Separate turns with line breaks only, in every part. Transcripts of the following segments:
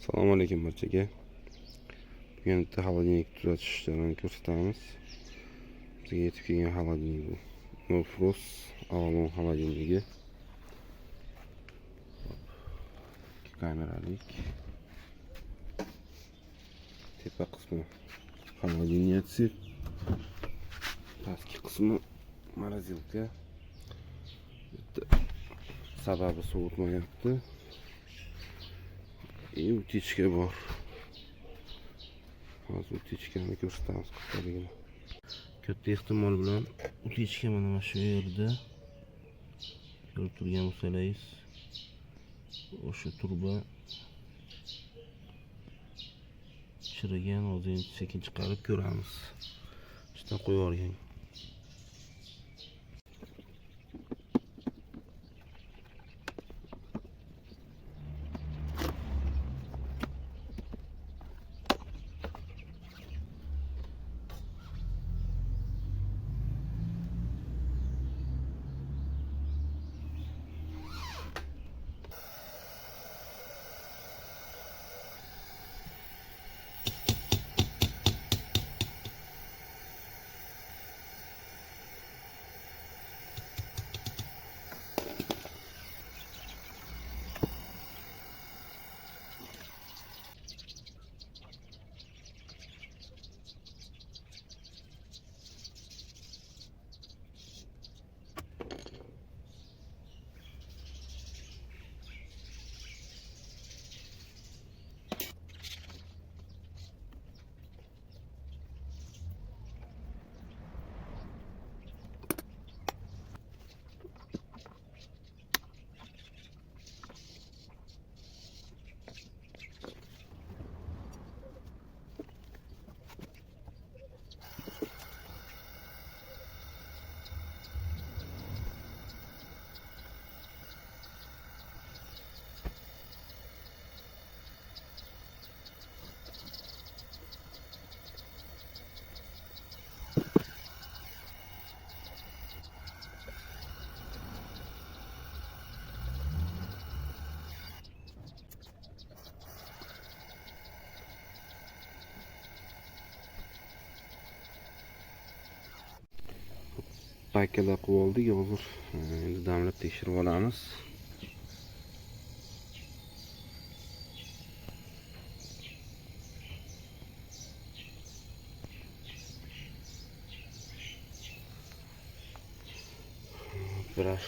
Assalomu alaykum barchaga. Bugun bitta xolodilnik tuzatish jarayonini ko'rsatamiz. Bizga yetib kelgan xolodilnik bu. No Frost Avalon xolodilnigi. Kameralik. Tepa qismi xolodilniyatsiya. Pastki qismi morozilka. Sababi sovutmayapti. Utechka bor. Hozir utechkani ko'rsatamiz qisqaligini. Katta ehtimol bilan utechka mana shu yerda. Ko'rib turgan bo'lsangiz, o'sha turba chirigan, hozir endi sekin chiqarib ko'ramiz. Ichidan qo'yib yuborgan. Paykalar qilib oldik, hozir endi damlab tekshirib olamiz. Biroz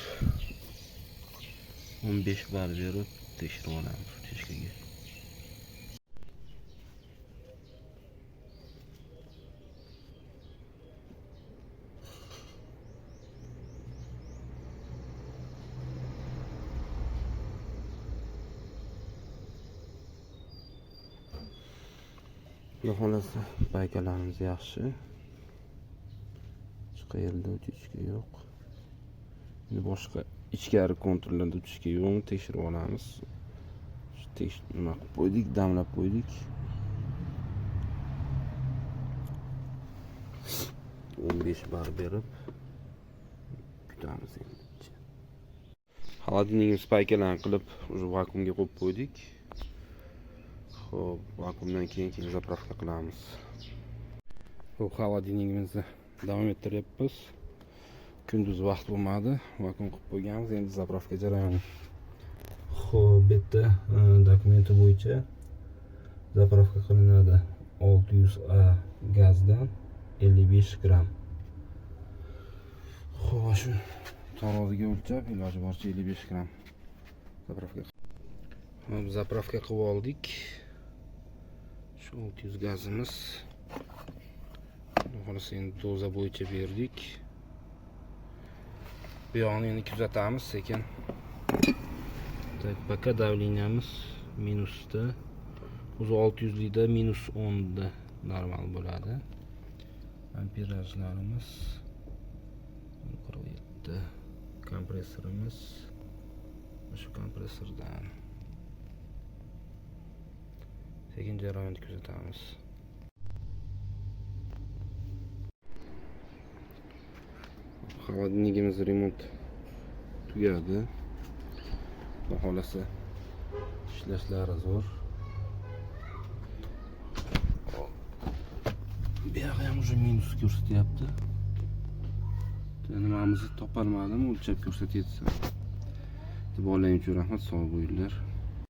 15 bar berib tekshirib olamiz utechkaga. Xohlasa paykalarimiz yaxshi. Qayerda utechka yo'q. Endi boshqa ichkari kontrollarda utechka yo'qmi tekshirib olamiz. Nima qilib qo'ydik, damlab qo'ydik. 15 bar berib kutamiz endi. Xolodilnikimiz paykalarni qilib, o'sha vakuumga qo'yib qo'ydik. Xo'p, vakuumdan keyin zapravka qilamiz. Xo'p, xolodilnikimizni davom ettiryapmiz. Kunduz vaqt bo'lmadi, vakuum qilib qo'yganmiz, endi zapravka jarayoni. Xo'p, bu yerda dokumenti bo'yicha zapravka qilinadi 600A gazdan 55 gram. Xo'p, shu taroziga o'lchab, iloji boricha 55 gram zapravka. Hop, zapravka qilib oldik. Shu 600 gazimiz. Xolos endi doza bo'yicha berdik. Bu yoqni endi kuzatamiz sekin. Tak, poka davleniyamiz minusda. O'zi 600 likda minus 10 da normal bo'ladi. Amperajlarimiz 47. Kompressorimiz shu kompressordan. Sekin jarayonni kuzatamiz. Xolodilnikimiz remont tugadi. Xudo xolasa ishlashlari zo'r. Bu yoqda ham уже minus ko'rsatyapti. Nimamizni topolmadim, o'lchab ko'rsatyapti. Deb o'ylayman uchun rahmat, sog' bo'linglar.